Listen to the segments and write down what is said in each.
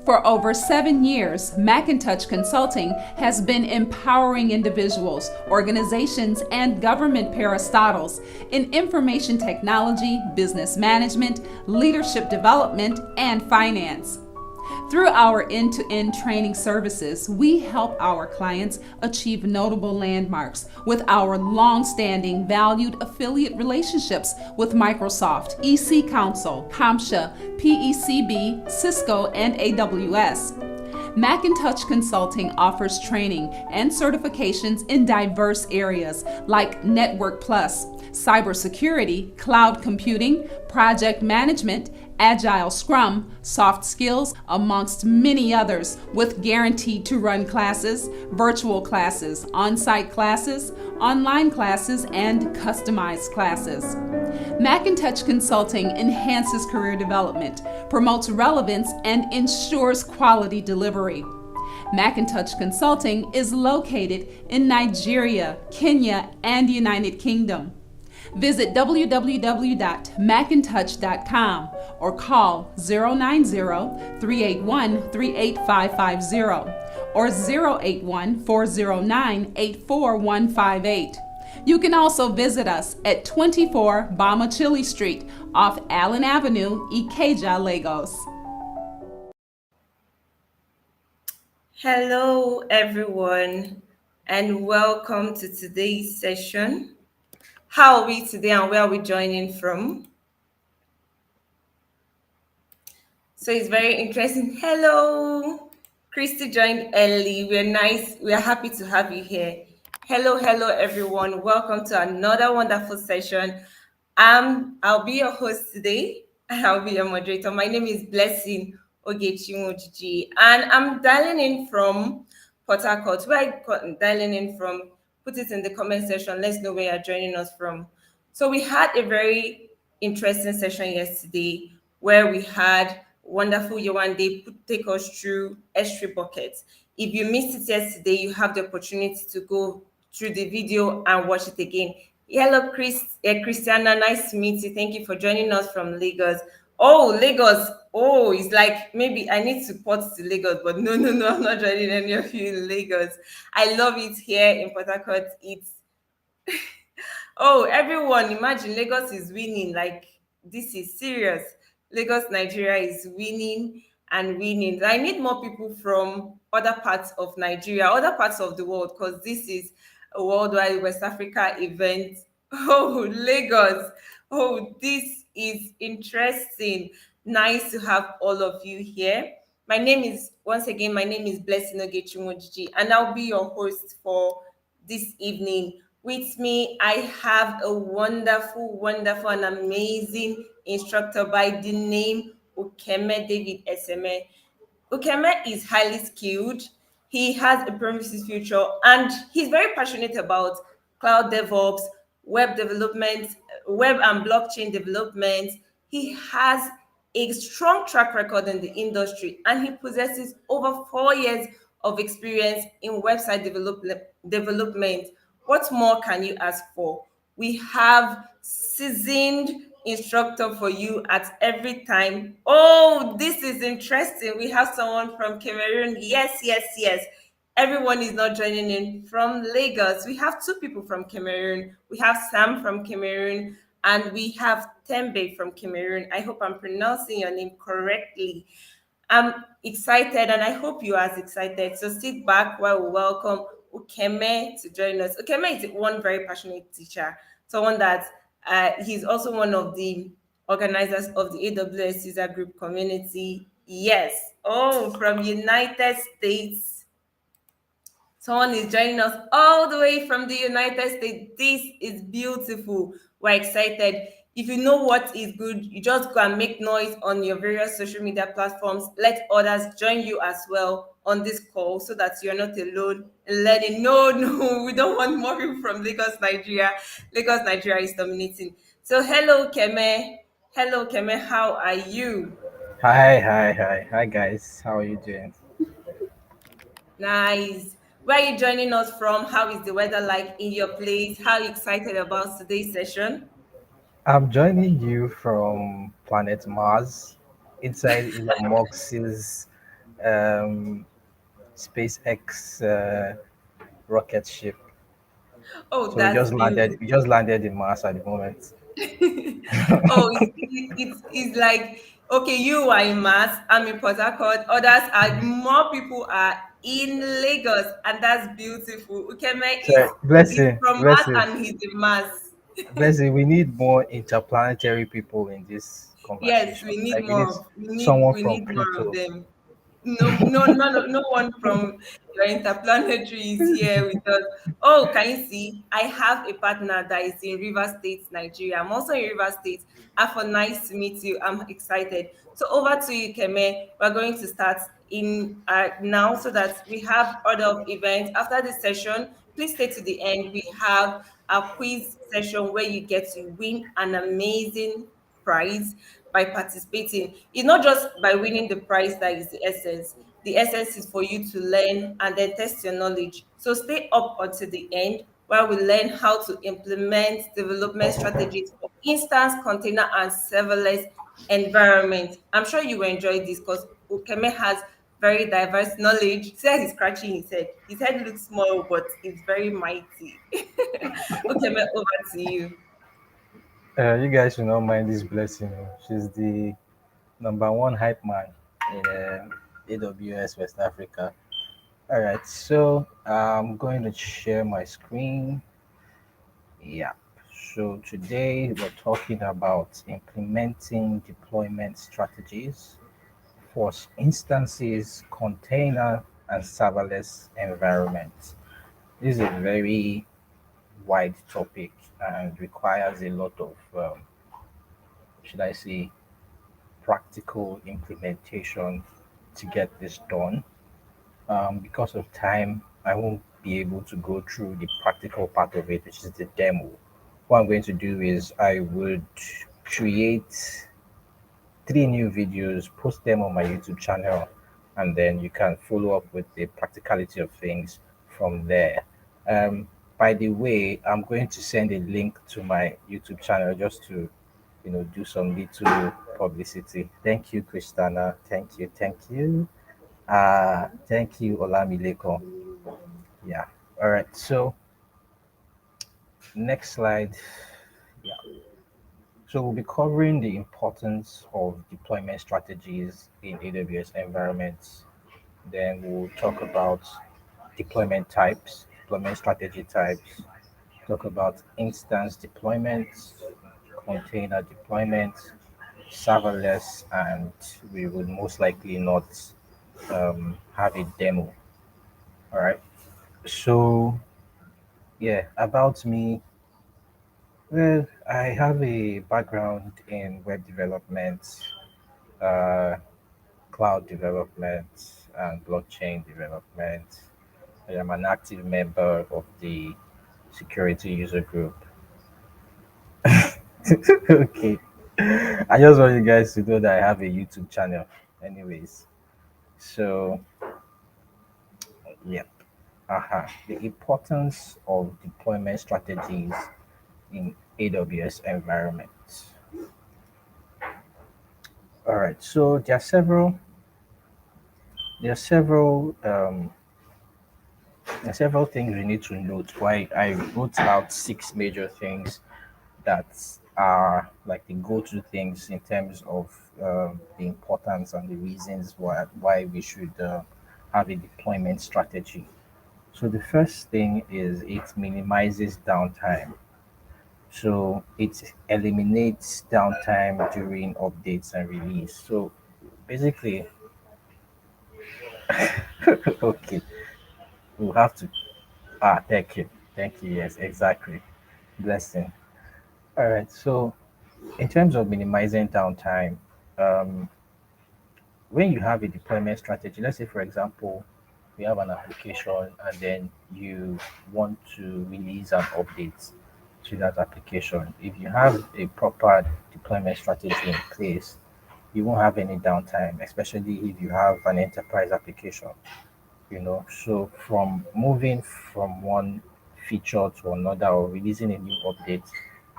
For over 7 years, Macintosh Consulting has been empowering individuals, organizations, and government parastatals in information technology, business management, leadership development, and finance. Through our end-to-end training services, we help our clients achieve notable landmarks with our long-standing valued affiliate relationships with Microsoft, EC Council, CompTIA, PECB, Cisco, and AWS. Macintosh Consulting offers training and certifications in diverse areas like Network Plus, cybersecurity, cloud computing, project management, Agile Scrum, soft skills, amongst many others, with guaranteed to run classes, virtual classes, on-site classes, online classes, and customized classes. Macintosh Consulting enhances career development, promotes relevance, and ensures quality delivery. Macintosh Consulting is located in Nigeria, Kenya, and United Kingdom. Visit www.macintosh.com or call 090-381-38550 or 081-409-84158. You can also visit us at 24 𝗲𝗲𝗍𝗲𝗏 Street off Allen Avenue, Ikeja, Lagos. Hello, everyone, and welcome to today's session. How are we today and where are we joining from? So it's very interesting. Hello, Christy joined early. We're happy to have you here. Hello, everyone. Welcome to another wonderful session. I'll be your host today, and I'll be your moderator. My name is Ogechi Nwojiji, and I'm dialing in from Port Harcourt. Where I'm dialing in from, put it in the comment section. Let's know where you're joining us from. So we had a very interesting session yesterday where we had wonderful Yewande take us through S3 buckets. If you missed it yesterday, you have the opportunity to go through the video and watch it again. Hello, Christiana. Nice to meet you. Thank you for joining us from Lagos. Oh, Lagos. Oh, it's like maybe I need to port to Lagos, but no, I'm not joining any of you in Lagos. I love it here in Port Harcourt. It's oh, everyone, imagine Lagos is winning. Like, this is serious. Lagos, Nigeria is winning and winning. I need more people from other parts of Nigeria, other parts of the world, because this is a worldwide West Africa event. Oh, Lagos. Oh, this is interesting. Nice to have all of you here. Once again, my name is Ogechi Nwojiji, and I'll be your host for this evening. With me, I have a wonderful and amazing instructor by the name Ukeme David Eseme. Ukeme is highly skilled. He has a promising future, and he's very passionate about cloud DevOps, web development, web and blockchain development. He has a strong track record in the industry, and he possesses over 4 years of experience in website development. What more can you ask for? We have seasoned instructor for you at every time. Oh, this is interesting. We have someone from Cameroon. Yes. Everyone is not joining in from Lagos. We have 2 people from Cameroon. We have Sam from Cameroon, and we have Tembe from Cameroon. I hope I'm pronouncing your name correctly. I'm excited, and I hope you are as excited. So sit back while we welcome Ukeme to join us. Ukeme is one very passionate teacher, someone that he's also one of the organizers of the AWS User Group community. Yes. Oh, from United States. Someone is joining us all the way from the United States. This is beautiful. We're excited. If you know what is good, you just go and make noise on your various social media platforms. Let others join you as well on this call so that you're not alone. And let it no, we don't want more people from Lagos, Nigeria. Lagos, Nigeria is dominating. So hello, Keme. Hello, Keme. How are you? Hi, guys. How are you doing? Nice. Where are you joining us from? How is the weather like in your place? How are you excited about today's session? I'm joining you from planet Mars, inside Elon Musk's um, SpaceX rocket ship. Oh, So we that's just landed. beautiful. We just landed in Mars at the moment. Oh, it's like, okay, you are in Mass, I'm in Port Harcourt, others are, more people are in Lagos, and that's beautiful. Ukeme So is blessing, from Mass blessing, and he's in Mass. blessing. We need more interplanetary people in this Yes, conversation. we need Like we need more of someone we from need more of Pluto. them. No one from your interplanetary is here with us. Oh, can you see? I have a partner that is in River State, Nigeria. I'm also in River State. Afo, nice to meet you. I'm excited. So over to you, Keme. We're going to start in now so that we have order of events. After this session, please stay to the end. We have a quiz session where you get to win an amazing prize by participating. It's not just by winning the prize that is the essence. The essence is for you to learn and then test your knowledge. So stay up until the end where we learn how to implement development strategies for instance, container, and serverless environment. I'm sure you will enjoy this because Ukeme has very diverse knowledge. See, he's scratching his head. His head looks small, but it's very mighty. Ukeme, over to you. You guys should not mind this blessing. She's the number one hype man in AWS West Africa. All right, so I'm going to share my screen. Yeah. So today we're talking about implementing deployment strategies for instances, container, and serverless environments. This is a very wide topic and requires a lot of, should I say, practical implementation to get this done. Because of time, I won't be able to go through the practical part of it, which is the demo. What I'm going to do is I would create three new videos, post them on my YouTube channel, and then you can follow up with the practicality of things from there. Um, by the way, I'm going to send a link to my YouTube channel just to, do some little publicity. Thank you, Christina. Thank you. Thank you, 𝗦𝗽𝗲𝗿𝗁. Yeah. All right. So next slide. Yeah. So we'll be covering the importance of deployment strategies in AWS environments. Then we'll talk about deployment types, deployment strategy types, talk about instance deployments, container deployments, serverless, and we would most likely not have a demo. All right. So yeah, about me. Well, I have a background in web development, uh, cloud development, and blockchain development. I am an active member of the Security User Group. Okay. I just want you guys to know that I have a YouTube channel. Anyways, so yeah. The importance of deployment strategies in AWS environments. All right. So there are several things we need to note. Why I wrote out six major things that are like the go-to things in terms of the importance and the reasons why we should have a deployment strategy. So the first thing is it minimizes downtime. So it eliminates downtime during updates and release. So basically, okay, we'll have to. Thank you. Thank you. Yes, exactly. Blessing. All right. So, in terms of minimizing downtime, um, when you have a deployment strategy, let's say, for example, you have an application and then you want to release an update to that application. If you have a proper deployment strategy in place, you won't have any downtime, especially if you have an enterprise application. So from moving from one feature to another or releasing a new update,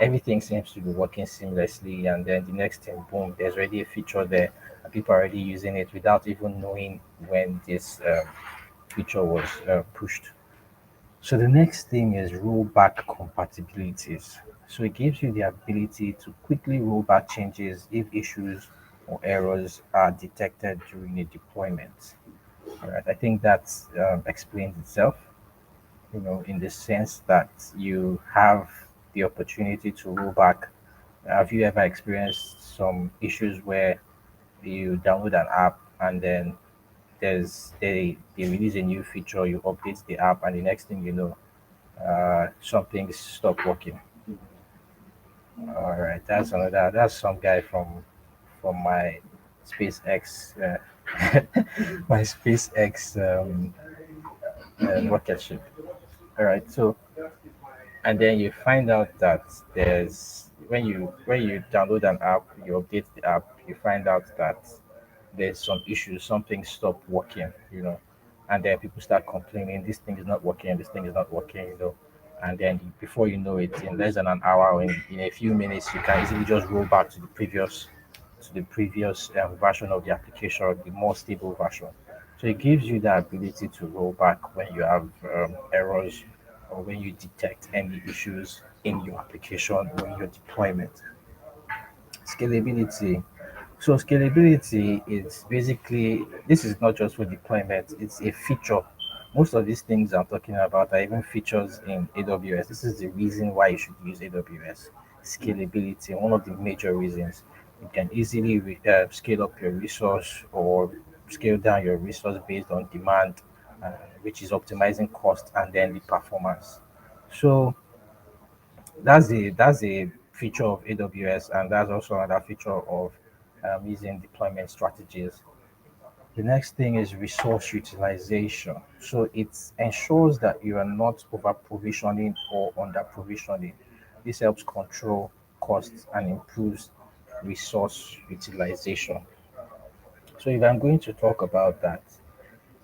everything seems to be working seamlessly, and then the next thing, boom, there's already a feature there people are already using it without even knowing when this feature was pushed. So the next thing is rollback compatibilities. So it gives you the ability to quickly roll back changes if issues or errors are detected during a deployment. All right, I think that explains itself, in the sense that you have the opportunity to roll back. Have you ever experienced some issues where you download an app and then they release a new feature, you update the app, and the next thing you know, something stopped working? All right, that's some guy from my SpaceX my SpaceX rocket ship. All right, so and then you find out that there's when you download an app, you update the app, you find out that there's some issues, something stopped working, and then people start complaining, this thing is not working, this thing is not working, and then before you know it, in less than an hour or in a few minutes, you can easily just roll back to the previous version of the application, the more stable version. So it gives you the ability to roll back when you have errors or when you detect any issues in your application or in your deployment. Scalability. So scalability is basically, this is not just for deployment, it's a feature. Most of these things I'm talking about are even features in AWS. This is the reason why you should use AWS. Scalability, one of the major reasons. You can easily scale up your resource or scale down your resource based on demand, which is optimizing cost and then the performance. So that's a feature of AWS, and that's also another feature of using deployment strategies. The next thing is resource utilization. So it ensures that you are not over provisioning or under provisioning. This helps control costs and improves resource utilization. So if I'm going to talk about that,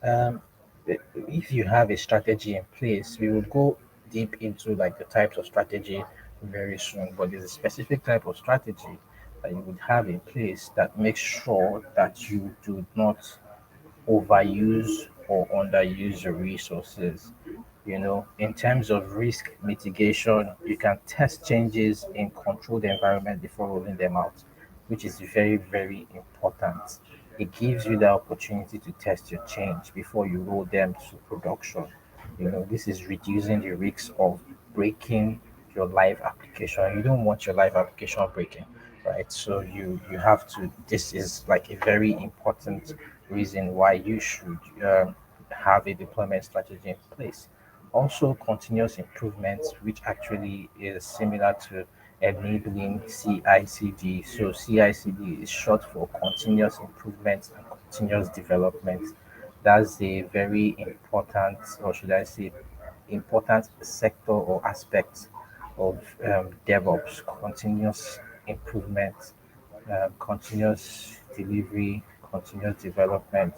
um, if you have a strategy in place, we will go deep into like the types of strategy very soon. But there's a specific type of strategy that you would have in place that makes sure that you do not overuse or underuse your resources. In terms of risk mitigation, you can test changes in controlled environment before rolling them out, which is very, very important. It gives you the opportunity to test your change before you roll them to production. This is reducing the risk of breaking your live application. You don't want your live application breaking, right? So you have to. This is like a very important reason why you should have a deployment strategy in place. Also, continuous improvement, which actually is similar to enabling CI/CD. So CI/CD is short for continuous improvement and continuous development. That's a very important, or should I say, important sector or aspect of DevOps: continuous improvement, continuous delivery, continuous development.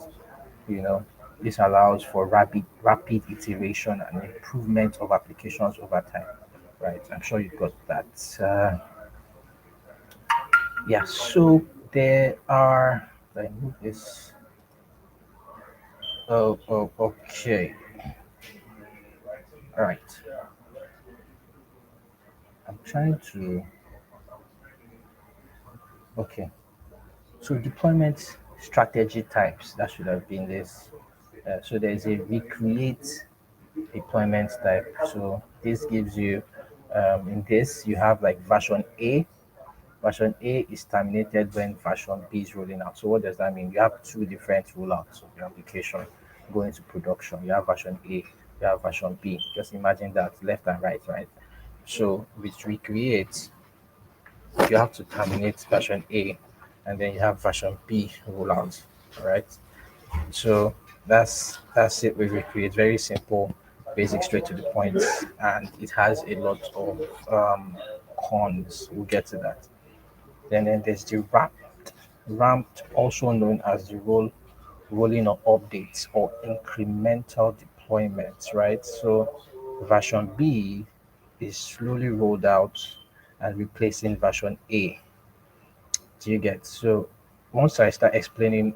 This allows for rapid iteration and improvement of applications over time. Right? I'm sure you got that. Yeah. So there are. Let me move this. Oh, okay. All right. I'm trying to. Okay. So deployment strategy types. That should have been this. So there's a recreate deployment type. So this gives you, in this, you have like version A. Version A is terminated when version B is rolling out. So what does that mean? You have two different rollouts of your application going to production. You have version A, you have version B. Just imagine that left and right, right? So with recreate, you have to terminate version A, and then you have version B rollout. All right. So that's it with Recreate. Very simple, basic, straight to the point, and it has a lot of cons. We'll get to that. Then there's the ramped, also known as the rolling of updates or incremental deployments, right? So version B is slowly rolled out and replacing version A. Do you get? So once I start explaining,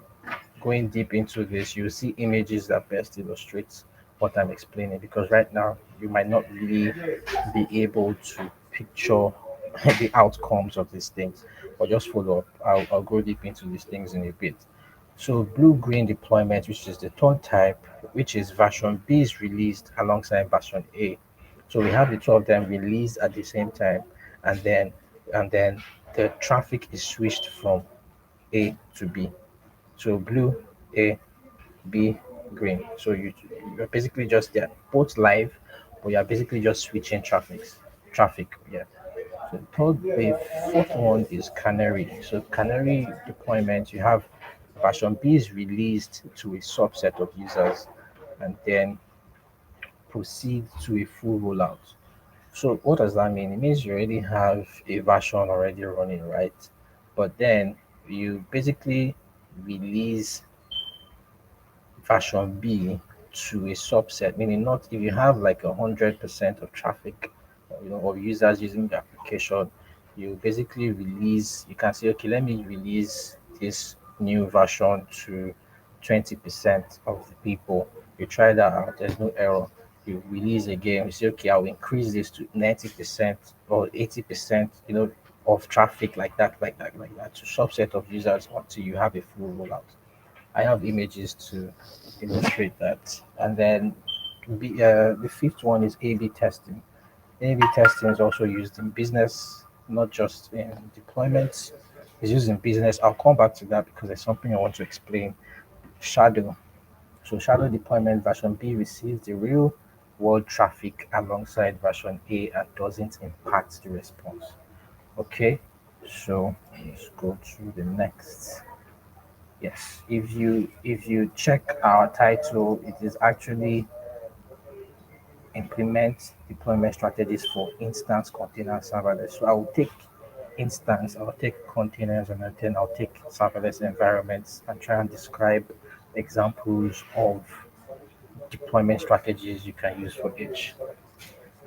going deep into this, you see images that best illustrates what I'm explaining, because right now you might not really be able to picture the outcomes of these things, but just follow up. I'll go deep into these things in a bit. So blue-green deployment, which is the third type, which is version B, is released alongside version A. So we have the two of them released at the same time, and then the traffic is switched from A to B. So blue, A, B, green. So you're basically just, they're both live, but you're basically just switching traffic. Yeah. So the fourth one is Canary. So Canary deployment, you have version B is released to a subset of users and then proceed to a full rollout. So what does that mean? It means you already have a version already running, right? But then you basically release version B to a subset, meaning not if you have like 100% of traffic, of users using the application, you basically release. You can say, okay, let me release this new version to 20% of the people. You try that out, there's no error. You release again. You say, okay, I'll increase this to 90% or 80%, of traffic, like that, to subset of users until you have a full rollout. I have images to illustrate that. And then the fifth one is A/B testing. A/B testing is also used in business, not just in deployments. It's used in business. I'll come back to that because there's something I want to explain. Shadow. So shadow deployment, version B receives the real world traffic alongside version A and doesn't impact the response. Okay, so let's go to the next. Yes, if you check our title, it is actually implement deployment strategies for instance, container, serverless. So I will take instance, I'll take containers, and then I'll take serverless environments and try and describe examples of deployment strategies you can use for each.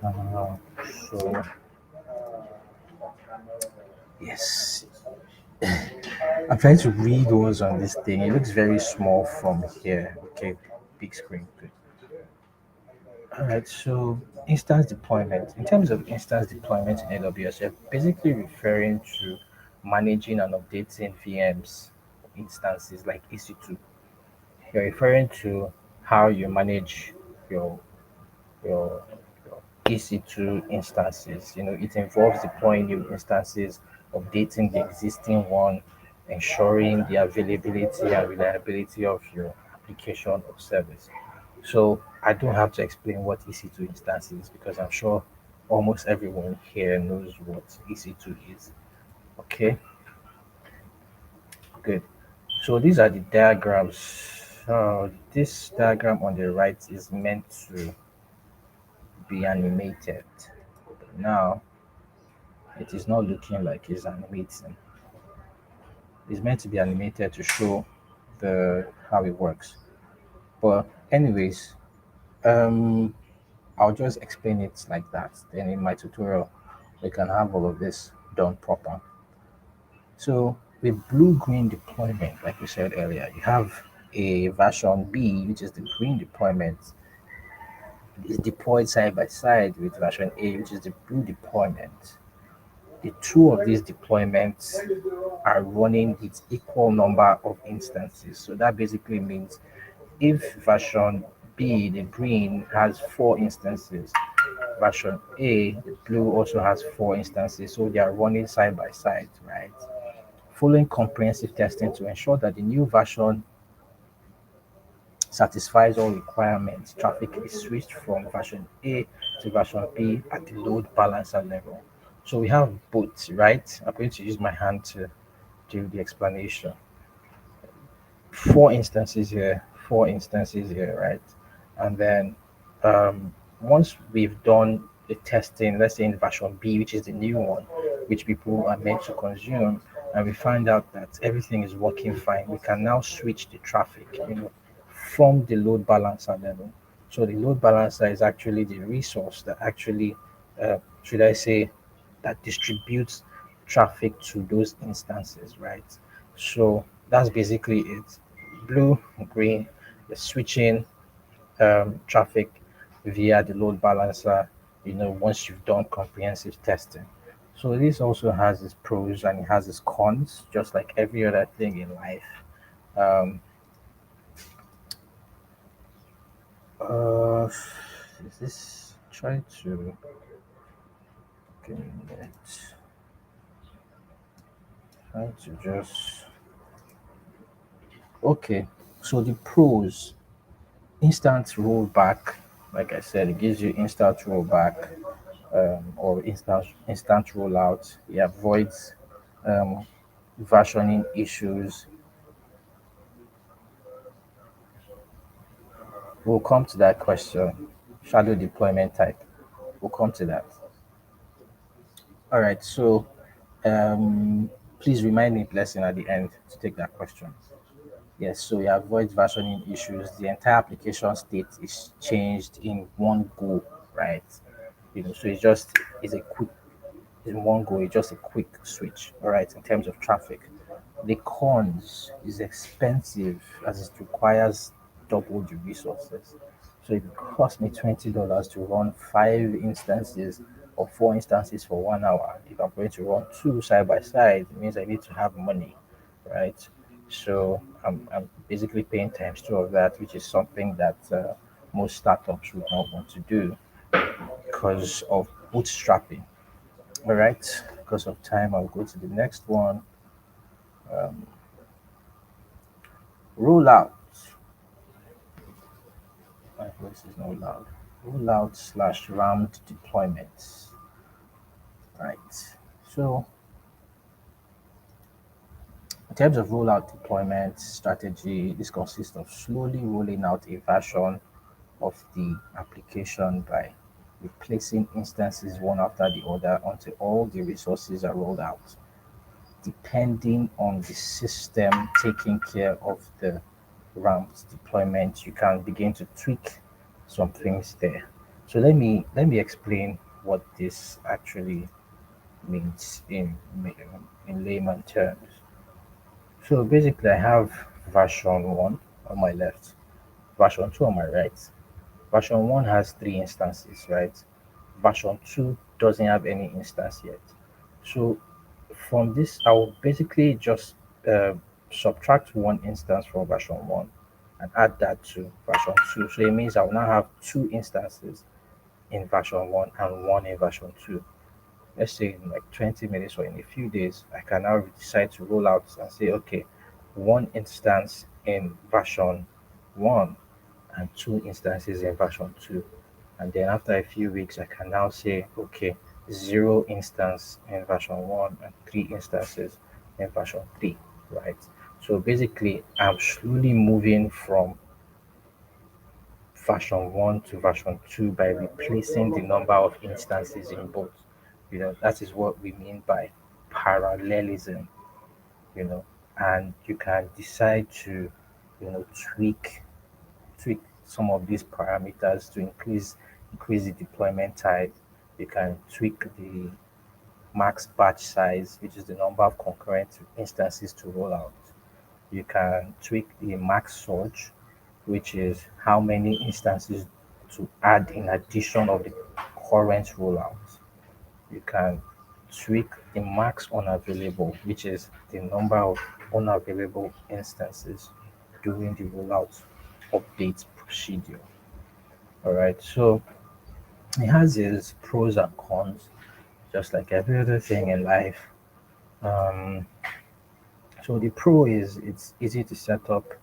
Uh, so yes, I'm trying to read what's on this thing. It looks very small from here. Okay, big screen. Good. All right, so instance deployment. In terms of instance deployment in AWS, you're basically referring to managing and updating VMs instances like EC2. You're referring to how you manage your your, your EC2 instances. It involves deploying new instances, updating the existing one, ensuring the availability and reliability of your application or service. So I don't have to explain what EC2 instance is because I'm sure almost everyone here knows what EC2 is. Okay, good. So these are the diagrams. This diagram on the right is meant to be animated. Now it is not looking like it's animating. It's meant to be animated to show the how it works. But anyways, um I'll just explain it like that. Then in my tutorial, we can have all of this done proper. So with blue-green deployment, like we said earlier, you have a version B, which is the green deployment, is deployed side by side with version A, which is the blue deployment. The two of these deployments are running with equal number of instances. So that basically means if version B, the green, has 4 instances, version A, the blue, also has 4 instances. So they are running side by side, right? Following comprehensive testing to ensure that the new version satisfies all requirements, traffic is switched from version A to version B at the load balancer level. So we have both, right? I'm going to use my hand to do the explanation. 4 instances here, right? And then once we've done the testing, let's say in version B, which is the new one, which people are meant to consume, and we find out that everything is working fine, we can now switch the traffic, from the load balancer level. So the load balancer is actually the resource that actually, should I say, that distributes traffic to those instances, right? So that's basically it. Blue, green, you're switching traffic via the load balancer, once you've done comprehensive testing. So this also has its pros and it has its cons, just like every other thing in life. Um, uh, is this try to give me a minute. Try to just okay. So the pros, instant rollback. Like I said, it gives you instant rollback or instant rollout. It avoids um, versioning issues. We'll come to that question. Shadow deployment type. We'll come to that. All right. So please remind me, Blessing, at the end to take that question. Yes, so it avoids versioning issues. The entire application state is changed in one go, right? So it's a quick in one go, it's just a quick switch, all right, in terms of traffic. The cons is expensive as it requires double the resources. So if it costs me $20 to run 5 instances or 4 instances for 1 hour, if I'm going to run two side by side, it means I need to have money, right? So I'm basically paying times two of that, which is something that most startups would not want to do because of bootstrapping. All right, because of time, I'll go to the next one. Rollout. My voice is not loud. Rollout slash round deployments. Right. So, in terms of rollout deployment strategy, this consists of slowly rolling out a version of the application by replacing instances one after the other until all the resources are rolled out. Depending on the system taking care of the ramped deployment, you can begin to tweak some things there. So let me explain what this actually means in layman terms. So basically, I have version one on my left, version two on my right. Version one has 3 instances, right? Version two doesn't have any instance yet. So from this, I will basically just subtract one instance from version one and add that to version two. So it means I will now have 2 instances in version one and one in version two. Let's say in like 20 minutes or in a few days, I can now decide to roll out and say, okay, one instance in version one and 2 instances in version two. And then after a few weeks, I can now say, okay, 0 instance in version one and 3 instances in version three, right? So basically, I'm slowly moving from version one to version two by replacing the number of instances in both. That is what we mean by parallelism, you know, and you can decide to, tweak some of these parameters to increase the deployment time. You can tweak the max batch size, which is the number of concurrent instances to roll out. You can tweak the max surge, which is how many instances to add in addition of the current rollout. You can tweak the max unavailable, which is the number of unavailable instances during the rollout update procedure. All right, so it has its pros and cons, just like every other thing in life. Um, so the pro is it's easy to set up.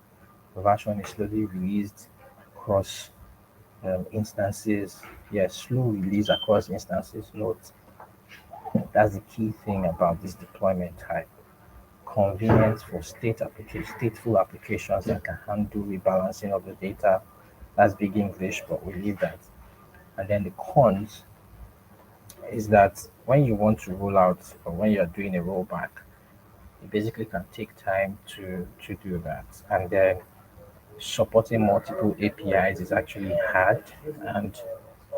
The version is slowly released across instances. Yes, slow release across instances. Note that's the key thing about this deployment type. Convenient for stateful applications that can handle rebalancing of the data. That's big English, but we leave that. And then the cons is that when you want to roll out or when you're doing a rollback, it basically can take time to do that. And then supporting multiple APIs is actually hard and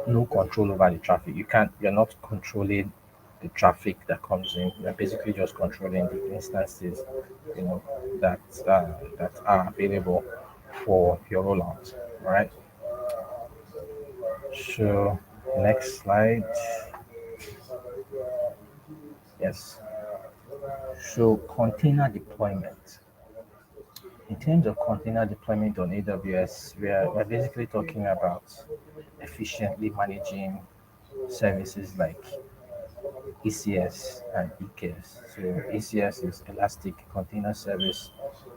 no control over the traffic. You're not controlling the traffic that comes in. We're basically just controlling the instances, that are available for your rollout. All right. So next slide. Yes. So container deployment. In terms of container deployment on AWS, we're basically talking about efficiently managing services like ECS and EKS. So ECS is Elastic Container Service,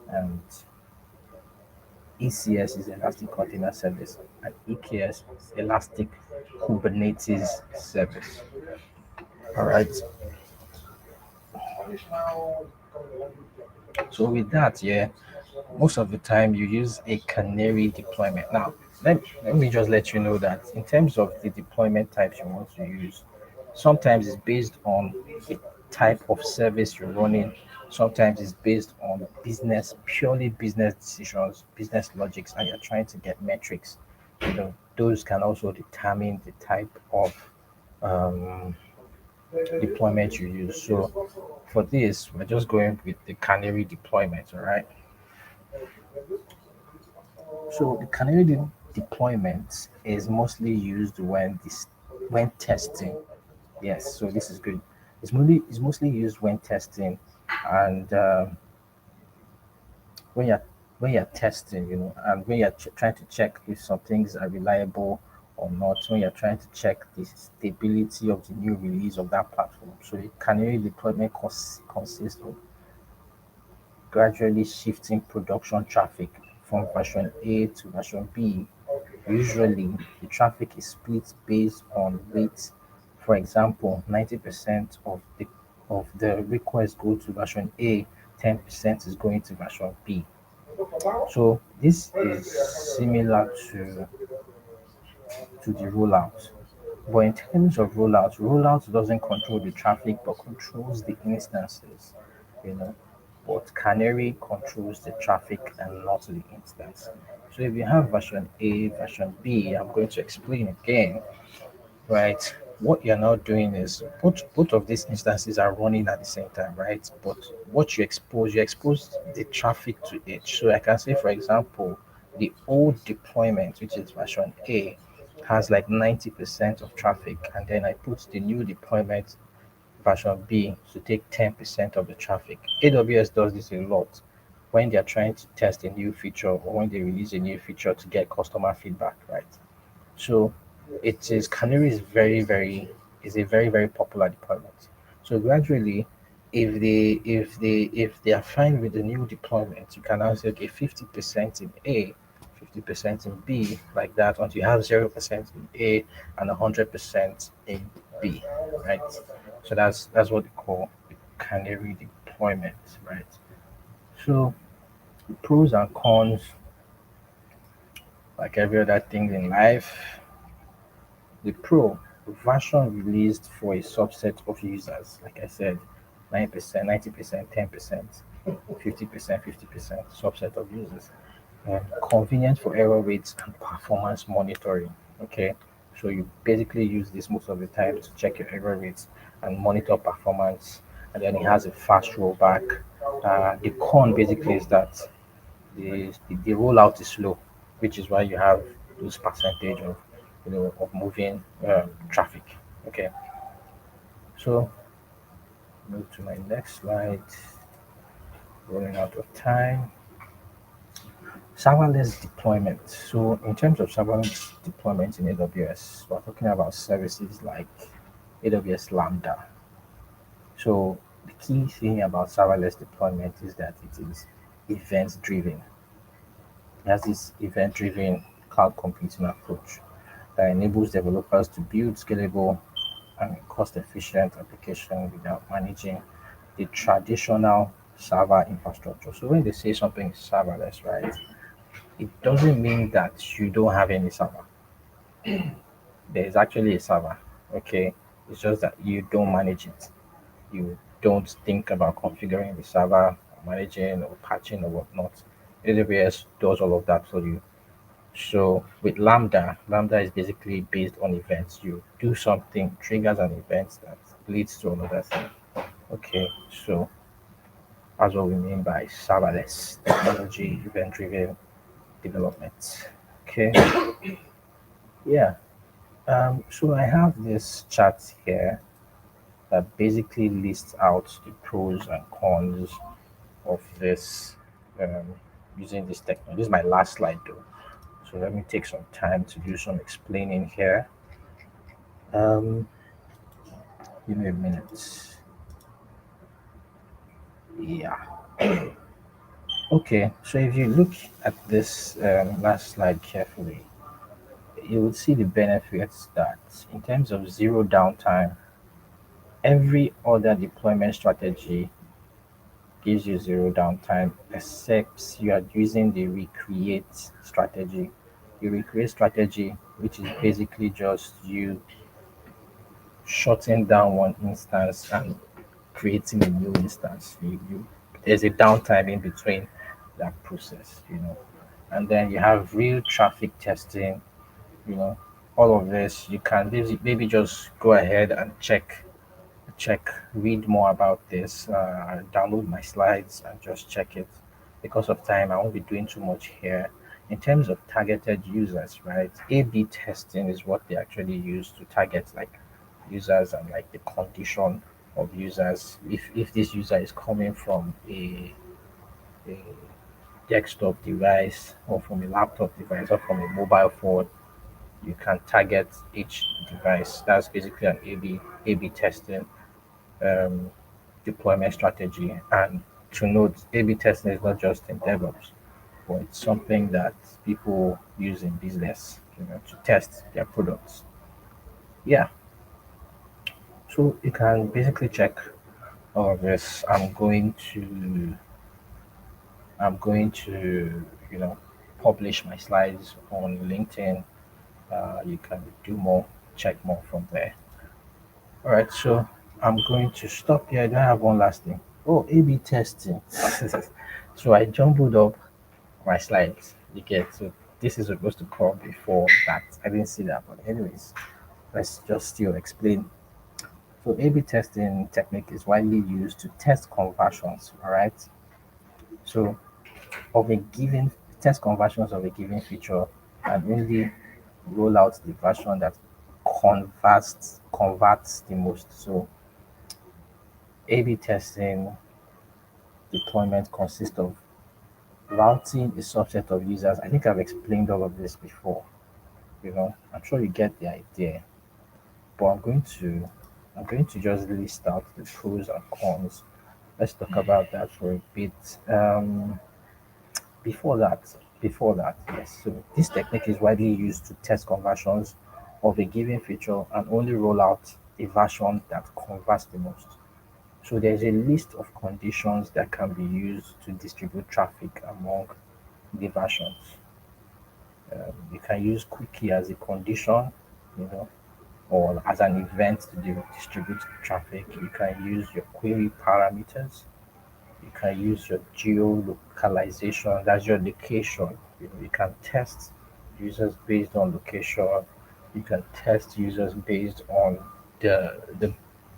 and ECS is Elastic Container Service, and EKS is Elastic Kubernetes Service. All right. So with that, yeah, most of the time you use a canary deployment. Now, let me just let you know that in terms of the deployment types you want to use, sometimes it's based on the type of service you're running. Sometimes it's based on purely business decisions, business logics, and you're trying to get metrics. Those can also determine the type of um, deployment you use. So for this, we're just going with the canary deployment, all right? So the deployment is mostly used when testing. Yes, so this is good. It's mostly used when testing, and when you're testing, and when you're trying to check if some things are reliable or not, when you're trying to check the stability of the new release of that platform. So the canary deployment consists of gradually shifting production traffic from version A to version B. Usually, the traffic is split based on weight. For example, 90% of the requests go to version A, 10% is going to version B. So this is similar to the rollout. But in terms of rollout doesn't control the traffic but controls the instances, you know. But Canary controls the traffic and not the instance. So if you have version A, version B, I'm going to explain again, right? What you're now doing is both of these instances are running at the same time, right? But what you expose the traffic to each. So I can say, for example, the old deployment, which is version A, has like 90% of traffic, and then I put the new deployment version B to take 10% of the traffic. AWS does this a lot when they're trying to test a new feature or when they release a new feature to get customer feedback, right? So Canary is a very, very popular deployment. So gradually, if they are fine with the new deployment, you can now say, okay, 50% in A, 50% in B, like that, until you have 0% in A and 100% in B, right? So that's what they call the canary deployment, right? So pros and cons, like every other thing in life. The Pro version released for a subset of users, like I said, 9%, 90%, 10%, 50%, 50%, subset of users. Convenient for error rates and performance monitoring. Okay, so you basically use this most of the time to check your error rates and monitor performance, and then it has a fast rollback. The con basically is that the rollout is slow, which is why you have those percentage of moving traffic. Okay, so move to my next slide. Running out of time. Serverless deployment. So in terms of serverless deployment in AWS, we're talking about services like AWS Lambda. So the key thing about serverless deployment is that it is event driven. It has this event driven cloud computing approach that enables developers to build scalable and cost efficient application without managing the traditional server infrastructure. So when they say something is serverless, right, it doesn't mean that you don't have any server. There is actually a server, okay? It's just that you don't manage it. You don't think about configuring the server, or managing or patching or whatnot. AWS does all of that for you. So with Lambda is basically based on events. You do something, triggers an event that leads to another thing. Okay, so that's what we mean by serverless technology, event-driven development. Okay, yeah. So I have this chart here that basically lists out the pros and cons of this um, using this technology. This is my last slide though, so let me take some time to do some explaining here. Um, Give me a minute. Yeah. Okay, so if you look at this last slide carefully, you will see the benefits that in terms of zero downtime, every other deployment strategy gives you zero downtime except you are using the recreate strategy. The recreate strategy, which is basically just you shutting down one instance and creating a new instance. There's a downtime in between that process, And then you have real traffic testing, you know. All of this you can maybe just go ahead and read more about this, download my slides and just check it. Because of time, I won't be doing too much here. In terms of targeted users, right? A/B testing is what they actually use to target like users and like the condition of users. If this user is coming from a desktop device or from a laptop device or from a mobile phone, you can target each device. That's basically an A/B testing um, deployment strategy. And to note, A/B testing is not just in DevOps, but it's something that people use in business, to test their products. Yeah, so you can basically check all of this. I'm going to publish my slides on LinkedIn. You can do more, check more from there. All right, so I'm going to stop here. I don't have one last thing. Oh, A/B testing. So I jumbled up my slides. You get, so this is supposed to come before that. I didn't see that, but anyways, let's just still explain. So A/B testing technique is widely used to test conversions. All right. So of a given test conversions of a given feature and only roll out the version that converts the most. So A/B testing deployment consists of routing a subset of users. I think I've explained all of this before. I'm sure you get the idea. But I'm going to just list out the pros and cons. Let's talk about that for a bit. Before that, yes. So this technique is widely used to test conversions of a given feature and only roll out a version that converts the most. So there's a list of conditions that can be used to distribute traffic among the versions. You can use cookie as a condition, you know, or as an event to distribute traffic. You can use your query parameters. You can use your geolocalization, that's your location. You can test users based on location. You can test users based on the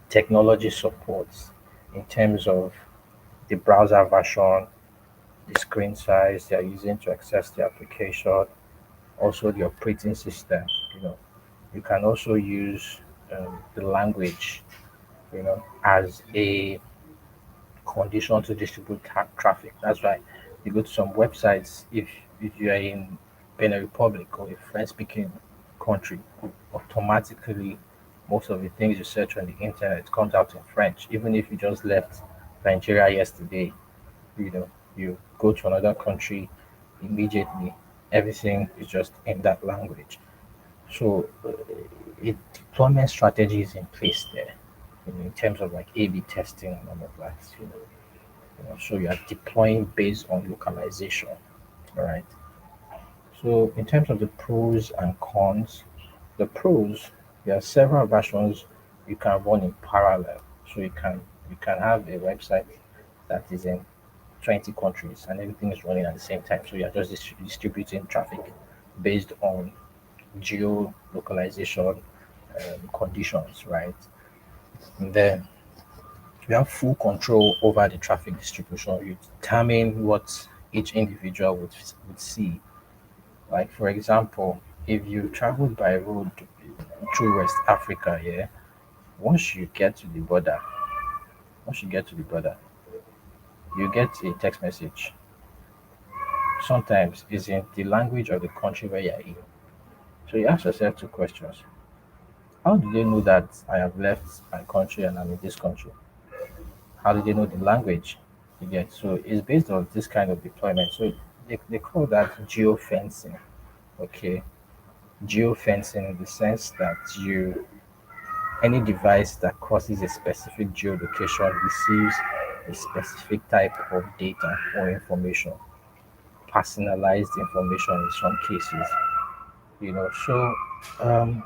technology supports in terms of the browser version, the screen size they are using to access the application, also the operating system. You can also use the language, as a condition to distribute traffic. That's why you go to some websites. If you are in Benin Republic or a French-speaking country, automatically most of the things you search on the internet comes out in French. Even if you just left Nigeria yesterday, you go to another country immediately. Everything is just in that language. So a deployment strategy is in place there, in terms of like A/B testing and all of that. So you are deploying based on localization. All right. So in terms of the pros and cons, the pros, there are several versions you can run in parallel. So you can have a website that is in 20 countries and everything is running at the same time. So you're just distributing traffic based on geolocalization conditions, right? And then you have full control over the traffic distribution. You determine what each individual would see. Like, for example, if you traveled by road through West Africa, yeah, once you get to the border, once you get to the border, you get a text message. Sometimes it's in the language of the country where you're in. So you ask yourself two questions. How do they know that I have left my country and I'm in this country? How do they know the language? You get, so it's based on this kind of deployment. So they call that geofencing. Okay. Geofencing in the sense that you any device that crosses a specific geolocation receives a specific type of data or information, personalized information in some cases. So um,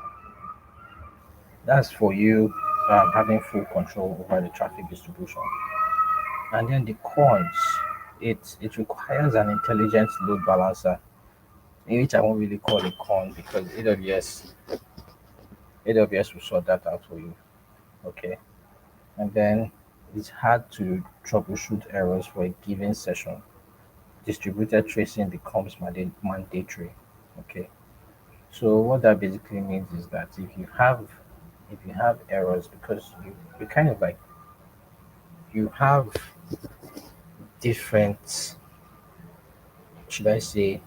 that's for you having full control over the traffic distribution. And then the cons, it requires an intelligent load balancer, in which I won't really call it con because AWS will sort that out for you. Okay. And then it's hard to troubleshoot errors for a given session. Distributed tracing becomes mandatory. Okay. So what that basically means is that if you have errors because you kind of like you have different, should I say,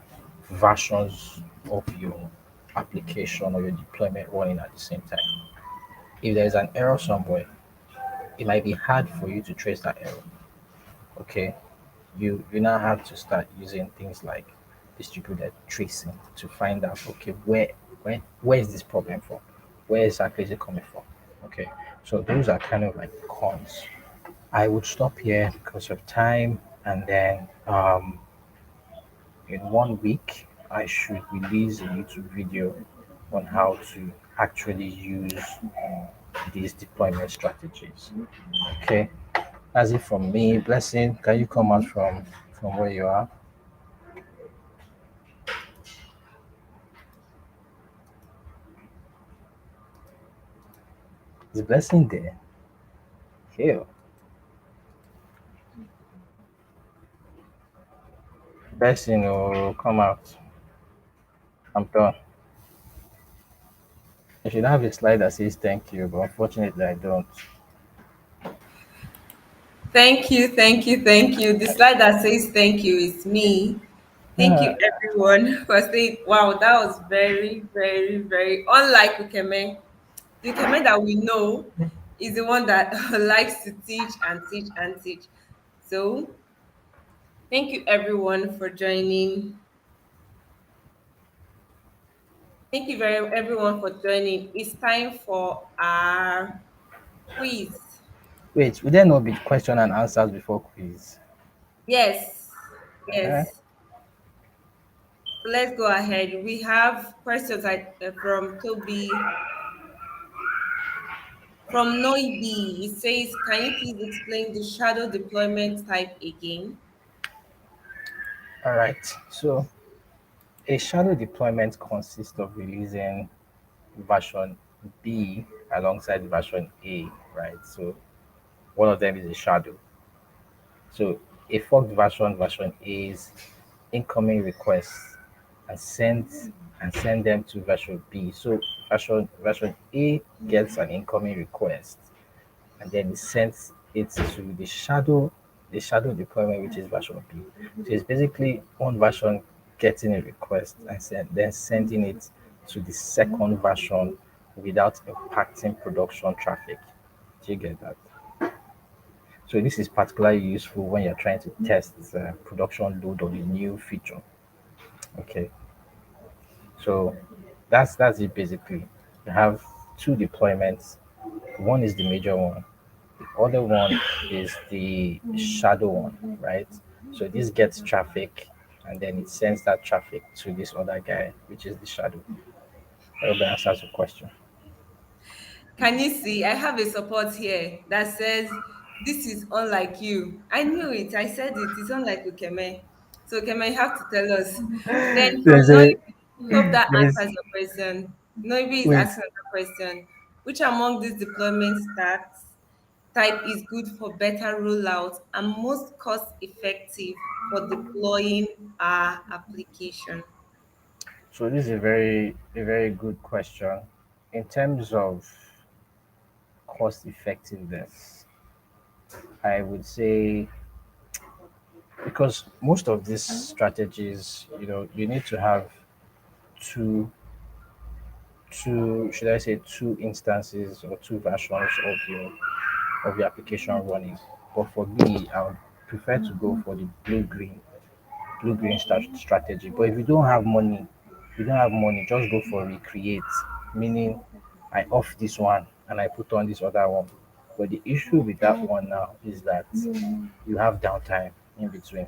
versions of your application or your deployment running at the same time. If there's an error somewhere, it might be hard for you to trace that error. Okay. You now have to start using things like distributed tracing to find out, okay, where is this problem from? Where exactly is it coming from? Okay. So those are kind of like cons. I would stop here because of time, and then in 1 week I should release a YouTube video on how to actually use these deployment strategies. Okay. That's it from me. Blessing, can you come out from where you are? Is Blessing there? Here. Blessing, oh, come out. I'm done. I should have a slide that says thank you, but unfortunately I don't. Thank you, thank you, thank you. The slide that says thank you is me. Thank you, everyone, for saying, wow, that was very, very, very unlike Ukeme. The Ukeme that we know is the one that likes to teach and teach and teach. So, thank you, everyone, for joining. Thank you, very everyone, for joining. It's time for our quiz. Wait, will there not be question and answers before quiz? Yes, Eh? yes. So let's go ahead. We have questions from Toby. From Noibi, it says, can you please explain the shadow deployment type again? All right. So a shadow deployment consists of releasing version B alongside version A, right? So one of them is a shadow. So a forked version A's incoming requests and send them to version B. So version A gets an incoming request and then it sends it to the shadow deployment, which is version B. So it's basically one version getting a request and then sending it to the second version without impacting production traffic. Do you get that? So this is particularly useful when you're trying to test production load on a new feature. Okay, so that's it basically. You have two deployments. One is the major one. The other one is the shadow one, right? So this gets traffic and then it sends that traffic to this other guy, which is the shadow. I hope that answers the question. Can you see? I have a support here that says, this is unlike you. I knew it. I said it. It's unlike Ukeme. So, Ukeme, you have to tell us. Then from There's a Noibi, hope that there's answers your question. Noibi is wait asking another question. Which among these deployment stacks type is good for better rollout and most cost effective for deploying our application? So this is a very good question. In terms of cost effectiveness, I would say because most of these strategies, you need to have two should I say two instances or two versions of your application running. But for me, I would prefer to go for the blue green strategy. But if you don't have money, just go for recreate, meaning I off this one and I put on this other one. But the issue with that one now is that you have downtime in between.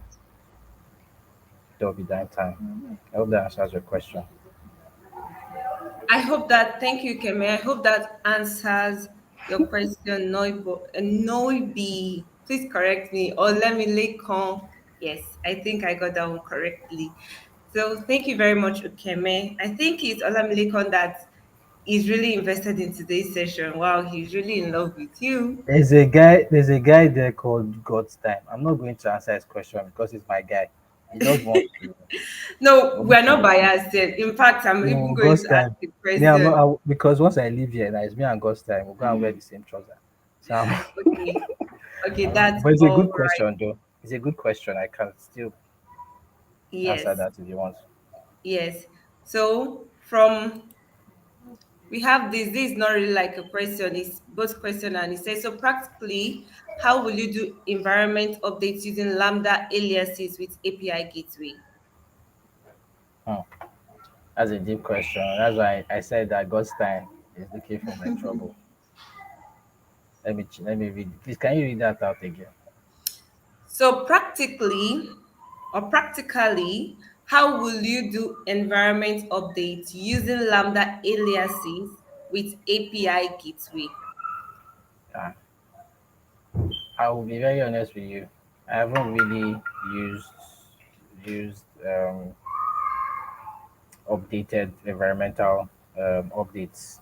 There'll be downtime. I hope that answers your question. I hope that, thank you, Kemi. I hope that answers your question, Noibi. Please correct me or let me lay on. Yes, I think I got that one correctly. So thank you very much, Ukeme. I think it's Olamilekan that is really invested in today's session. Wow, he's really in love with you. There's a guy there called God's Time. I'm not going to answer his question because he's my guy. He just wants to No, want we're not to biased yet. In fact, I'm even no going God's to ask Time. the Me, I'm question. not because once I leave here, now it's me and God's Time. We'll go and wear the same trouser. So Okay, okay, that's but it's a all good right. question though. It's a good question. I can still answer Yes, that if you want. yes. So from we have this. This is not really like a question. It's both question and it says so. Practically, how will you do environment updates using Lambda aliases with API gateway? Hmm. That's a deep question. That's why I said that God's Time is looking for my trouble. Let me read. Please, can you read that out again? So practically, how will you do environment updates using Lambda aliases with API gateway? Uh, I will be very honest with you. I haven't really used updated environmental updates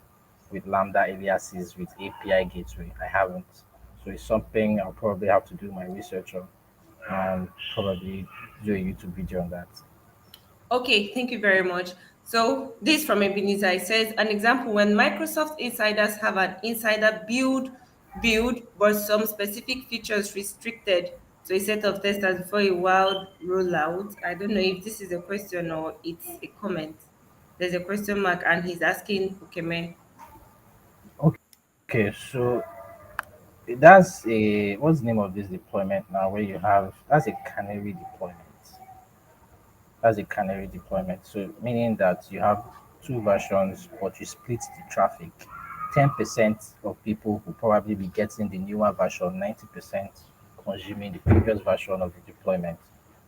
with Lambda aliases with API gateway. I haven't. So it's something I'll probably have to do my research on and probably do a YouTube video on that. Okay, thank you very much. So this from Ebenezer, it says an example when Microsoft insiders have an insider build, but some specific features restricted to a set of testers before a wild rollout. I don't know if this is a question or it's a comment. There's a question mark, and he's asking Ukeme. Okay, so that's a what's the name of this deployment now where you have that's a canary deployment. That's a canary deployment. So meaning that you have two versions, but you split the traffic. 10% of people will probably be getting the newer version, 90% consuming the previous version of the deployment.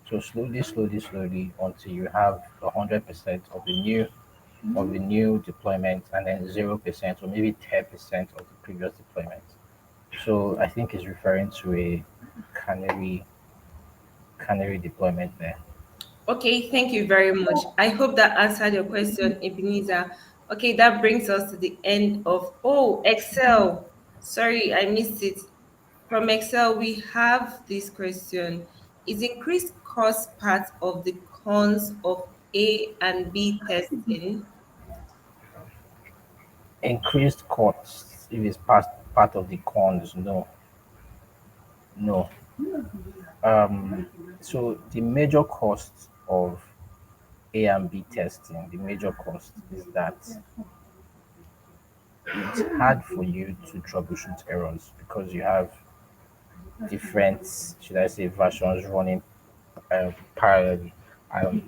So slowly, slowly, slowly until you have 100% of the new deployment and then 0% or maybe 10% of the previous deployment. So I think it's referring to a canary canary deployment there. Okay, thank you very much. I hope that answered your question, Ebenezer. Okay, that brings us to the end of Excel. Sorry, I missed it. From Excel, we have this question. Is increased cost part of the cons of A and B testing? Increased costs if it's part of the cons, no, no. So the major cost of A and B testing, the major cost is that it's hard for you to troubleshoot errors because you have different, should I say, versions running parallelly,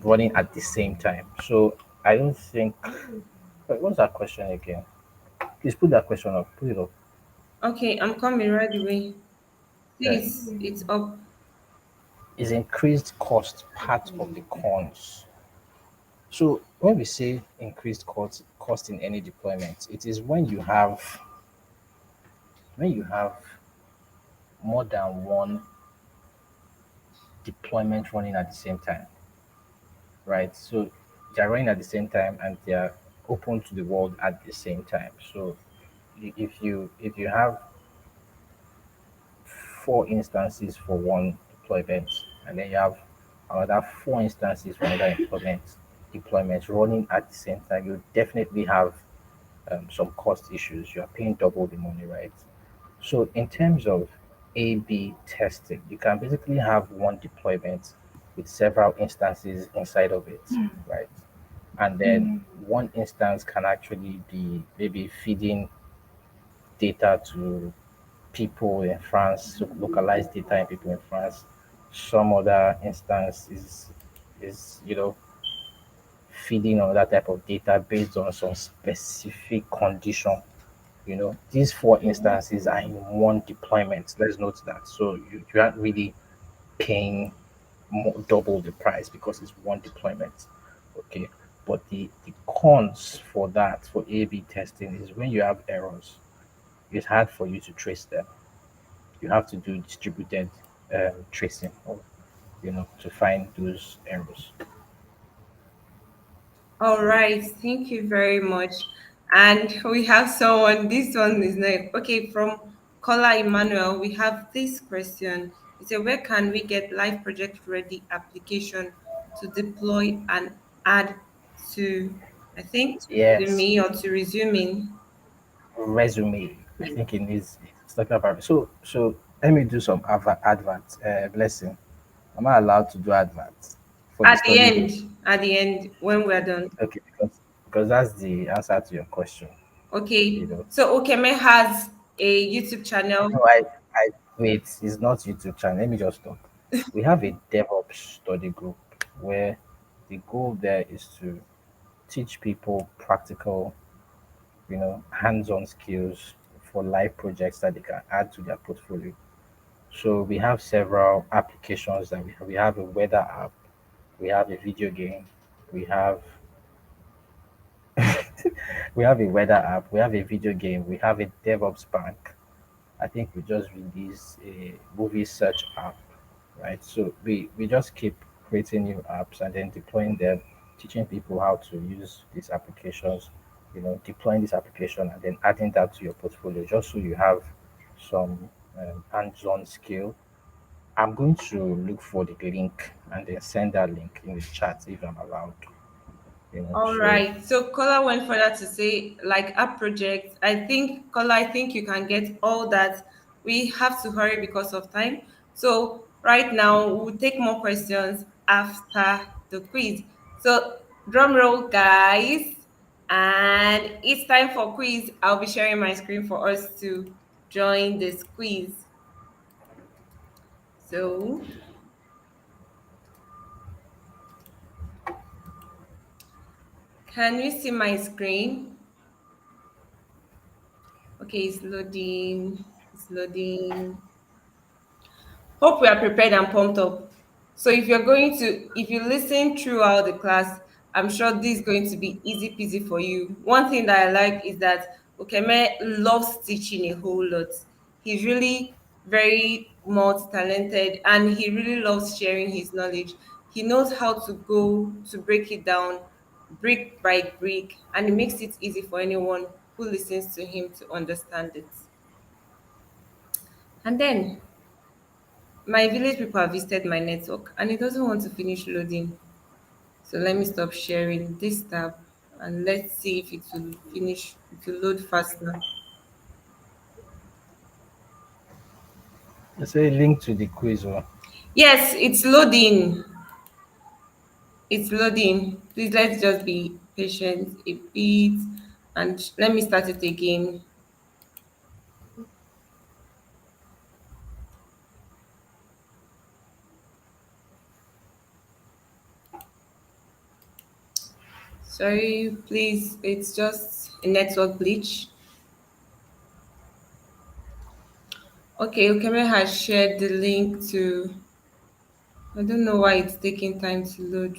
running at the same time. So I don't think. Wait, what's that question again? Please put that question up. Put it up. Okay, I'm coming right away. Yeah. Please, it's up. Is increased cost part of the cons? So when we say increased cost in any deployment, it is when you have more than one deployment running at the same time, right? So they're running at the same time and they're open to the world at the same time. So if you have 4 instances for one deployment, and then you have another 4 instances for another deployment running at the same time, you definitely have some cost issues. You are paying double the money, right? So in terms of A/B testing, you can basically have one deployment with several instances inside of it, right? And then one instance can actually be maybe feeding data to people in France, so localized data in people in France. Some other instance is feeding on that type of data based on some specific condition. These 4 instances are in one deployment. Let's note that. So you aren't really paying double the price because it's one deployment. Okay. But the cons for that, for A/B testing, is when you have errors, it's hard for you to trace them. You have to do distributed tracing, or to find those errors. All right, thank you very much. And we have someone, this one is not okay, from Kola Emmanuel. We have this question. It said, where can we get live project ready application to deploy and add to, I think, to Yes, me or to resuming? resume. I think it needs. It's talking about. So let me do some advert. Blessing. Am I allowed to do adverts for the At the study group? end, at the end, when we're done. Okay, because that's the answer to your question. You Okay, know. so Ukeme has a YouTube channel. No, I wait. It's not YouTube channel. Let me just talk. We have a DevOps study group where the goal there is to teach people practical, hands-on skills for live projects that they can add to their portfolio. So we have several applications that we have. We have a weather app. We have a video game. We have we have a weather app. We have a video game. We have a DevOps bank. I think we just released a movie search app, right? So we just keep creating new apps and then deploying them, teaching people how to use these applications, deploying this application and then adding that to your portfolio just so you have some hands-on skill. I'm going to look for the link and then send that link in the chat if I'm allowed. All So right. So Kola went further to say, like app projects. I think Kola, I think you can get all that. We have to hurry because of time. So right now we'll take more questions after the quiz. So drum roll, guys, and it's time for quiz. I'll be sharing my screen for us to join this quiz. So can you see my screen? Okay, it's loading. It's loading. Hope we are prepared and pumped up. So if you listen throughout the class, I'm sure this is going to be easy peasy for you. One thing that I like is that Ukeme loves teaching a whole lot. He's really very multi-talented and he really loves sharing his knowledge. He knows how to go to break it down brick by brick, and it makes it easy for anyone who listens to him to understand it. And then my village people have visited my network and it doesn't want to finish loading. So let me stop sharing this tab and let's see if it will finish, it will load faster. I say link to the quiz. Oh. Yes, it's loading. It's loading. Please let's just be patient a bit and let me start it again. Sorry, please, it's just a network glitch. Okay, Ukeme has shared the link to, I don't know why it's taking time to load.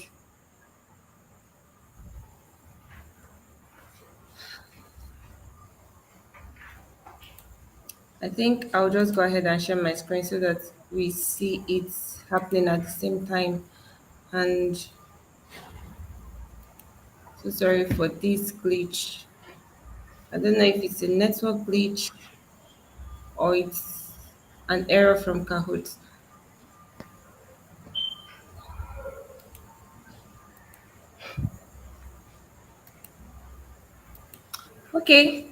I think I'll just go ahead and share my screen so that we see it happening at the same time. And so sorry for this glitch. I don't know if it's a network glitch or it's an error from Kahoot. Okay.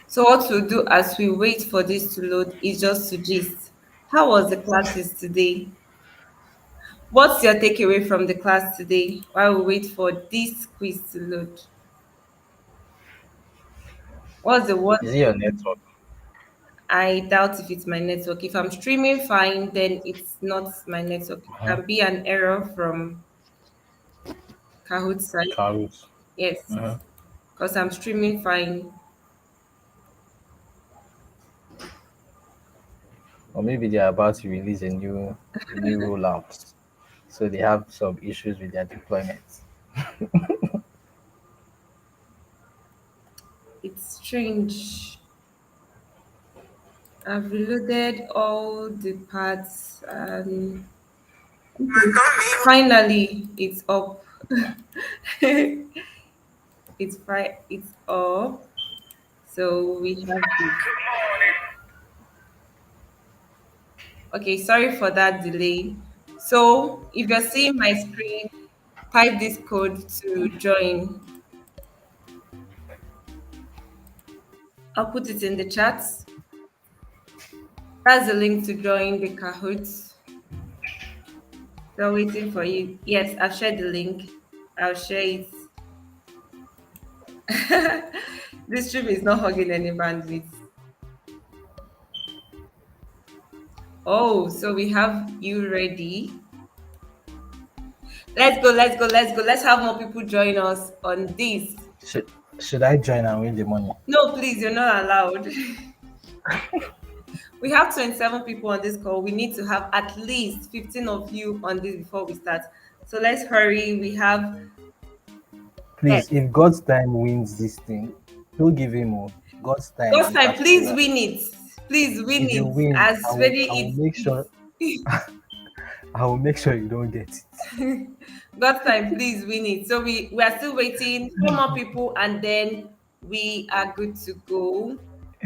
So what we'll do as we wait for this to load is just to gist. How was the classes today? What's your takeaway from the class today while we wait for this quiz to load? What's the one Is it your network? I doubt if it's my network. If I'm streaming fine, then it's not my network. It Uh-huh. can be an error from Kahoot side. Kahoot. Yes, Uh-huh. because I'm streaming fine. Or maybe they're about to release a new rollout. So they have some issues with their deployment. It's strange. I've reloaded all the parts and finally it's up. It's up. So we have this. Okay, sorry for that delay. So if you're seeing my screen, type this code to join. I'll put it in the chat. That's the link to join the Kahoot. Still waiting for you. Yes, I've shared the link. I'll share it. This stream is not hugging any bandwidth. Oh, so we have you ready. Let's go, let's go, let's go. Let's have more people join us on this. Should should I join and win the money? No, please, you're not allowed. We have 27 people on this call. We need to have at least 15 of you on this before we start. So let's hurry. We have yes. Please, if God's time wins this thing, don't give him more. God's time God's in time, please particular. win it. Please win If you it. win, As very I will make sure I will make sure you don't get it. God's time, please win it. So we are still waiting. 4 more people, and then we are good to go.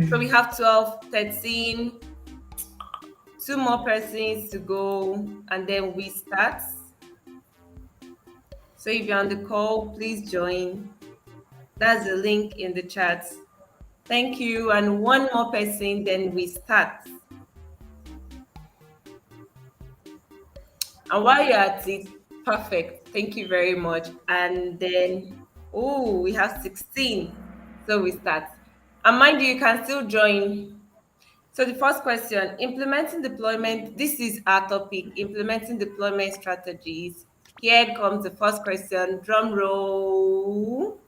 So we have 12, 13, 2 more persons to go, and then we start. So if you're on the call, please join. That's the link in the chat. Thank you. And 1 more person, then we start. And while you're at it, perfect. Thank you very much. And then, oh, we have 16. So we start. And mind you, you can still join. So the first question, implementing deployment. This is our topic, implementing deployment strategies. Here comes the first question, drum roll.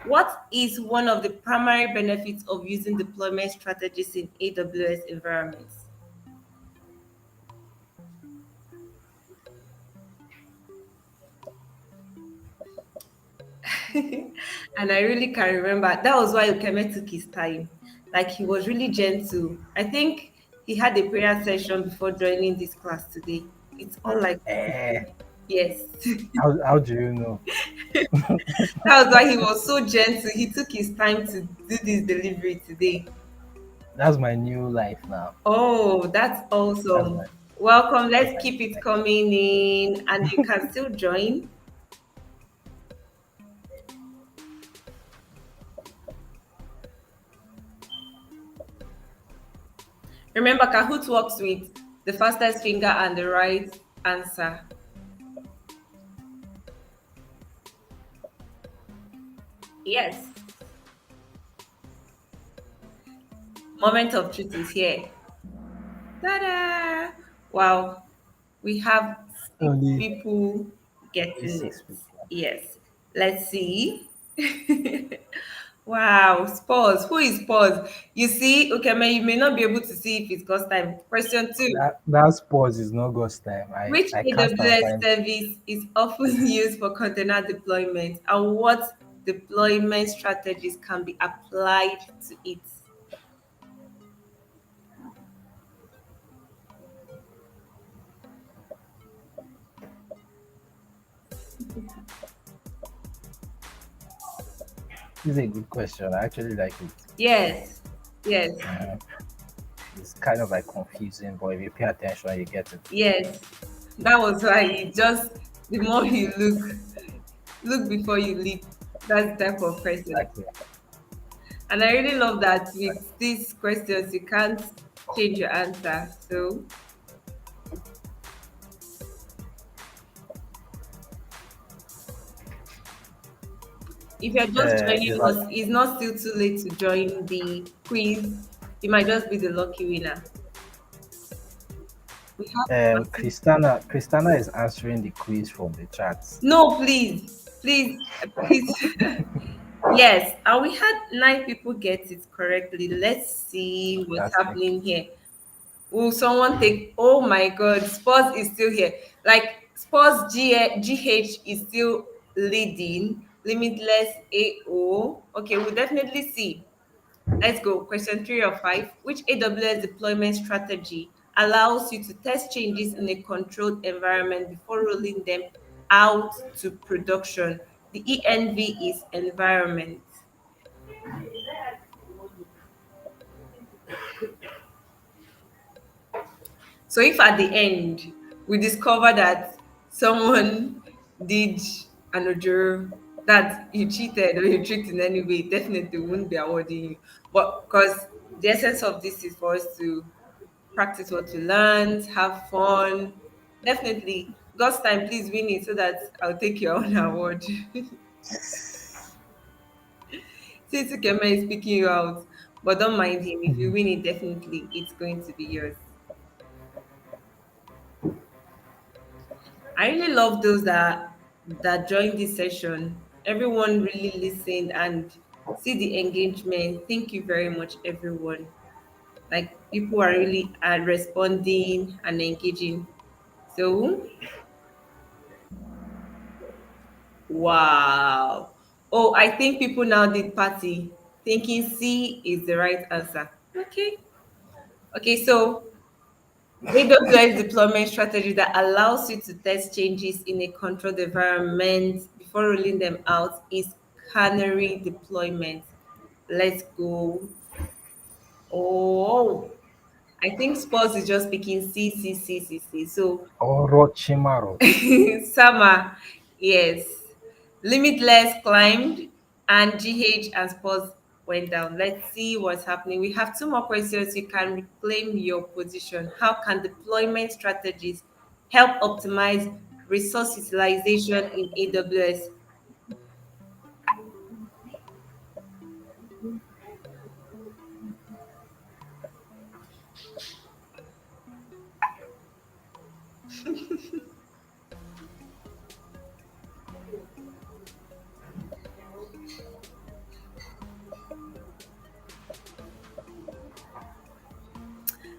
What is one of the primary benefits of using deployment strategies in AWS environments? And I really can remember that was why Ukeme took his time. Like he was really gentle. I think he had a prayer session before joining this class today. It's unlike Eh, yes. how do you know? That was why he was so gentle. He took his time to do this delivery today. That's my new life now. Oh, that's That's awesome. my Welcome. that's Let's my keep new it life. coming in, and you can still join. Remember, Kahoot works with the fastest finger and the right answer. Yes. Moment of truth is here. Ta-da! Wow. We have 6 Only people only getting it. 6 people. Yes. Let's see. Wow. Pause. Who is pause? You see, okay, man, you may not be able to see if it's God's time. Question 2. That pause is not God's time. Which I cast and AWS find service is often used for container deployment, and what deployment strategies can be applied to it? This is a good question. I actually like it. Yes, yes, Uh, it's kind of like confusing, but if you pay attention, you get it. yes. That was why you just the more you look before you leap. That's the type of question. Exactly. And I really love that with these questions you can't change your answer. So if you're just joining Is us, that it's not still too late to join the quiz. You might just be the lucky winner. We have massive. Christina is answering the quiz from the chats. No, please, please, please. Yes, and we had 9 people get it correctly. Let's see what's Fantastic. happening here. Will someone take? Oh my God, Spurs is still here. Like GH is still leading. Limitless AO. Okay, we'll definitely see. Let's go. Question 3 of 5. Which AWS deployment strategy allows you to test changes in a controlled environment before rolling them out to production? The ENV is environment. So if at the end we discover that someone did an ojoro, that you cheated or you tricked in any way, definitely we won't be awarding you. But because the essence of this is for us to practice what we learned, have fun. Definitely. God's time, please win it so that I'll take your own award. Since Ukeme is picking you out, but don't mind him. If you win it, definitely it's going to be yours. I really love those that joined this session. Everyone really listened and see the engagement. Thank you very much, everyone. Like people are really responding and engaging. So wow. Oh, I think people now did party, thinking C is the right answer. Okay. Okay, so AWS deployment strategy that allows you to test changes in a controlled environment before rolling them out is canary deployment. Let's go. Oh, I think Spurs is just picking C. So Orochimaru. Summer, yes. Limitless climbed and GH and Spurs went down. Let's see what's happening. We have 2 more questions. You can reclaim your position. How can deployment strategies help optimize resource utilization in AWS?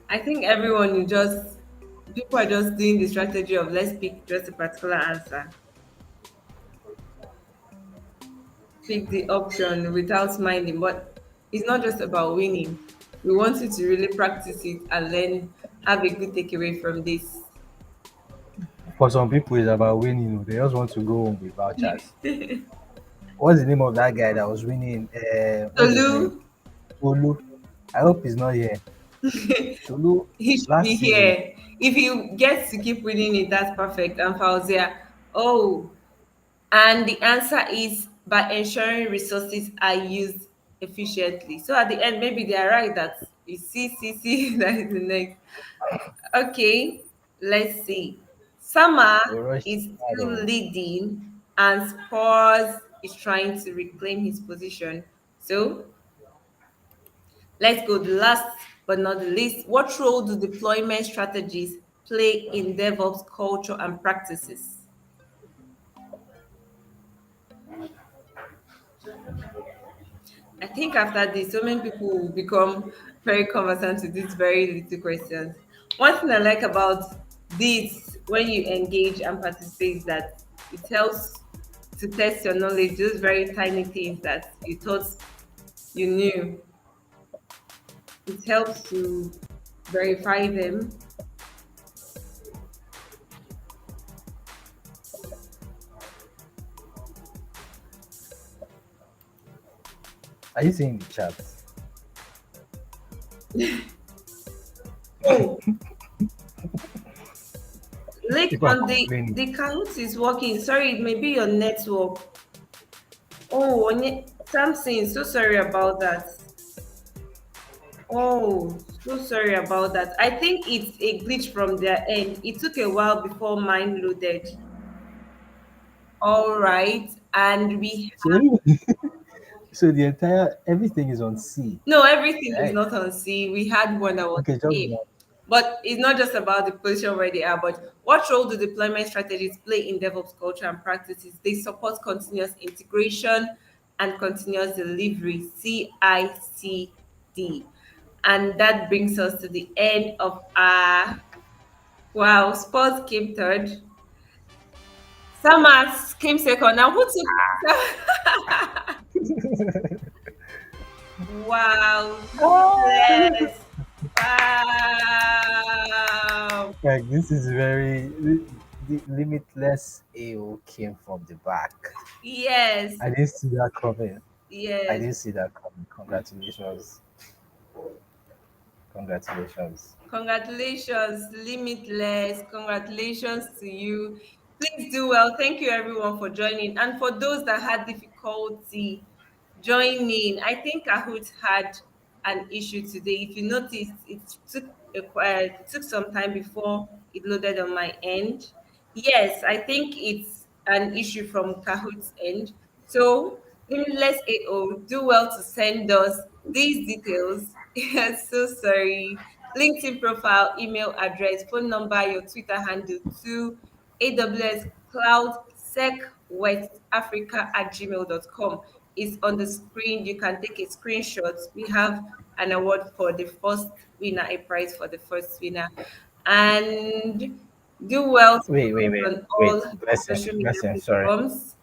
I think everyone will just people are just doing the strategy of let's pick just a particular answer. Pick the option without minding. But it's not just about winning. We want you to really practice it and then have a good takeaway from this. For some people, it's about winning. They just want to go home with vouchers. What's the name of that guy that was winning? What's his Tolu, name? Olu. I hope he's not here. Tolu he should be last season. here. If he gets to keep winning it, that's perfect. And Fauzia, oh, and the answer is by ensuring resources are used efficiently. So at the end, maybe they are right that you see, that is the next. Okay, let's see. Sama is still Orochimaru. leading, and Spurs is trying to reclaim his position. So let's go. The last but not the least, what role do deployment strategies play in DevOps culture and practices? I think after this, so many people will become very conversant with these very little questions. One thing I like about this when you engage and participate is that it helps to test your knowledge, those very tiny things that you thought you knew. It helps to verify them. Are you seeing the chat? Oh, like People are on complaining. the Kahoot is working. Sorry, it may be your network. Oh, Samson, so sorry about that. Oh, so sorry about that. I think it's a glitch from their end. It took a while before mine loaded. All right, and we So, so the entire everything is on C, no, everything is right? not on C. We had one that was Okay, just A. one. But it's not just about the position where they are, but what role do deployment strategies play in DevOps culture and practices? They support continuous integration and continuous delivery, CICD. And that brings us to the end of our wow, sports came third. Summers came second. Now who took wow, limitless. Wow. Like this is very the limitless AO came from the back. Yes, I didn't see that coming. I yes. didn't see that coming. Congratulations. Congratulations. Congratulations, Limitless. Congratulations to you. Please do well. Thank you, everyone, for joining. And for those that had difficulty joining, I think Kahoot had an issue today. If you noticed, it took some time before it loaded on my end. Yes, I think it's an issue from Kahoot's end. So, Limitless AO, do well to send us these details. Yes, so sorry. LinkedIn profile, email address, phone number, your Twitter handle to AWS Cloud Sec West Africa at gmail.com is on the screen. You can take a screenshot. We have an award for the first winner, a prize for the first winner. And do well to Wait, wait, follow wait, us on wait. all Blessing, social media blessing. Sorry, platforms.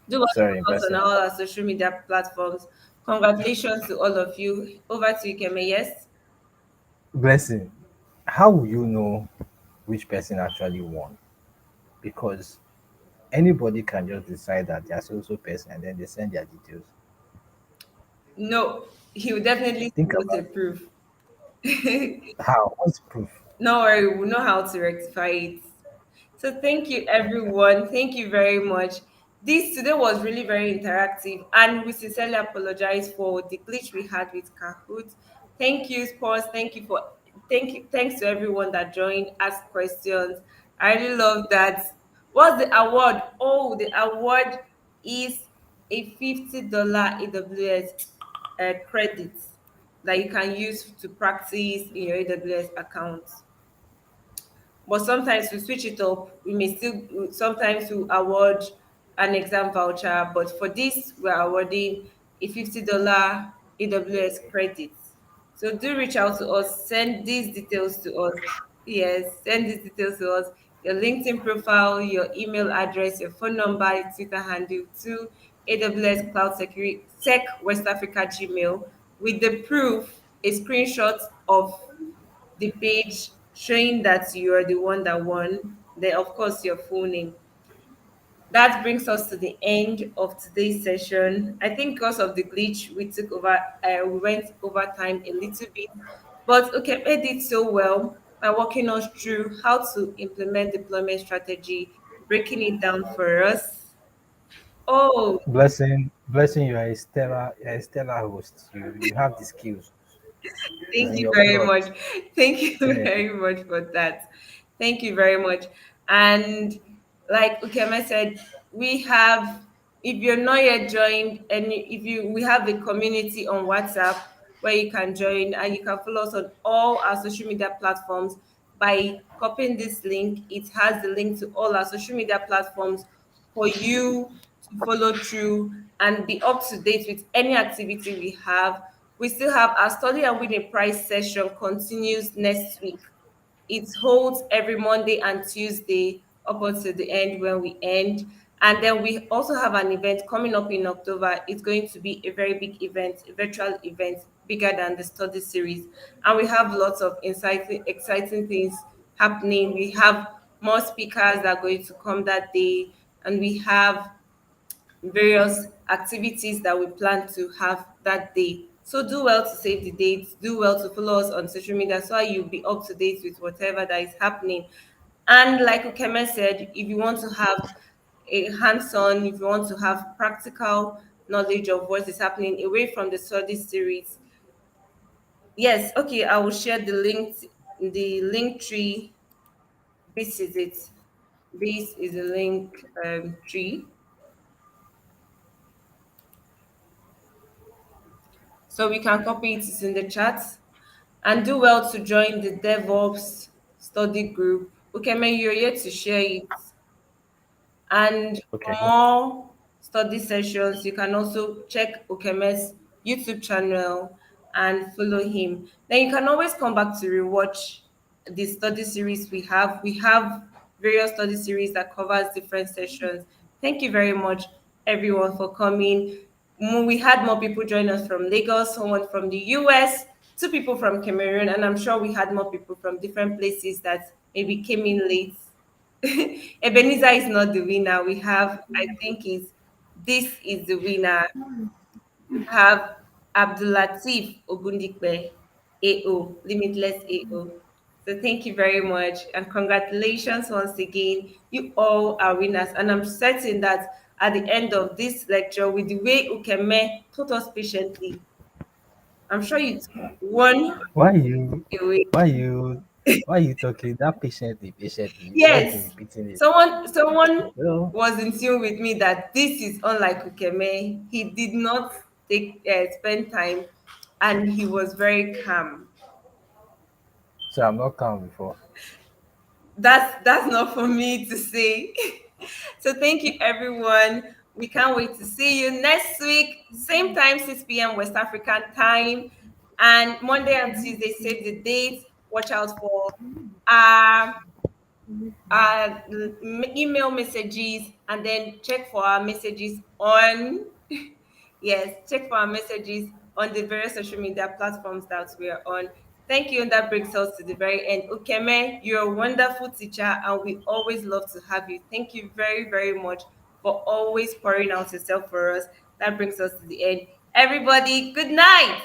Do well to sorry, follow us on blessing. all our social media platforms. Congratulations to all of you. Over to you, Keme. Yes. Blessing. How will you know which person actually won? Because anybody can just decide that they're so person and then they send their details. No, he will definitely Think send us a about proof. how. What's proof? No worry, we'll know how to rectify it. So thank you Okay. everyone. Thank you very much. This today was really very interactive and we sincerely apologize for the glitch we had with Kahoot. Thank you, sports. Thanks to everyone that joined, asked questions. I really love that. What's the award? Oh, the award is a $50 AWS credit that you can use to practice in your AWS account. But sometimes we switch it up. We may still sometimes we award an exam voucher, but for this we're awarding a $50 AWS credit. So do reach out to us, send these details to us. Yes, send these details to us. Your LinkedIn profile, your email address, your phone number, your Twitter handle to AWS Cloud Security Sec West Africa Gmail with the proof, a screenshot of the page showing that you are the one that won, then of course your full name. That brings us to the end of today's session. I think because of the glitch, we went over time a little bit, but okay, I did so well by walking us through how to implement deployment strategy, breaking it down for us. Oh, Blessing, you're a stellar host. You have the skills. It's thank in you your very blood. much. Thank you Yeah. very much for that. Thank you very much. And like Ukeme said, we have, if you're not yet joined, and if you we have a community on WhatsApp where you can join and you can follow us on all our social media platforms by copying this link. It has the link to all our social media platforms for you to follow through and be up to date with any activity we have. We still have our study and win a prize session continues next week. It holds every Monday and Tuesday up until the end when we end. And then we also have an event coming up in October. It's going to be a very big event, a virtual event, bigger than the study series. And we have lots of exciting things happening. We have more speakers that are going to come that day. And we have various activities that we plan to have that day. So do well to save the dates, do well to follow us on social media so you'll be up to date with whatever that is happening. And like Ukeme said, if you want to have a hands-on, if you want to have practical knowledge of what is happening away from the study series, yes, okay, I will share the link tree. This is it. This is the link tree. So we can copy it, it's in the chat. And do well to join the DevOps study group. Ukeme, you're here to share it. And for Okay. more study sessions, you can also check Ukeme's YouTube channel and follow him. Then you can always come back to rewatch the study series we have. We have various study series that covers different sessions. Thank you very much, everyone, for coming. We had more people join us from Lagos, someone from the US, two people from Cameroon, and I'm sure we had more people from different places that maybe came in late. Ebenezer is not the winner. We have, I think, is this is the winner. We have Abdulatif Ogundipe, AO, Limitless AO. So thank you very much and congratulations once again. You all are winners, and I'm certain that at the end of this lecture, with the way Ukeme taught us patiently, I'm sure you took one Why you away. why you why you talking that patiently? You just been Yes, repeating it. someone Well, was in tune with me that this is unlike Ukeme. He did not spend time, and he was very calm. so I'm not calm before. That's not for me to say. So thank you, everyone. We can't wait to see you next week, same time, 6 p.m. West African time, and Monday and Tuesday. Save the dates. Watch out for our email messages, and then check for our messages on yes, check for our messages on the various social media platforms that we are on. Thank you, and that brings us to the very end. Ukeme, you're a wonderful teacher, and we always love to have you. Thank you very, very much for always pouring out yourself for us. That brings us to the end. Everybody, good night.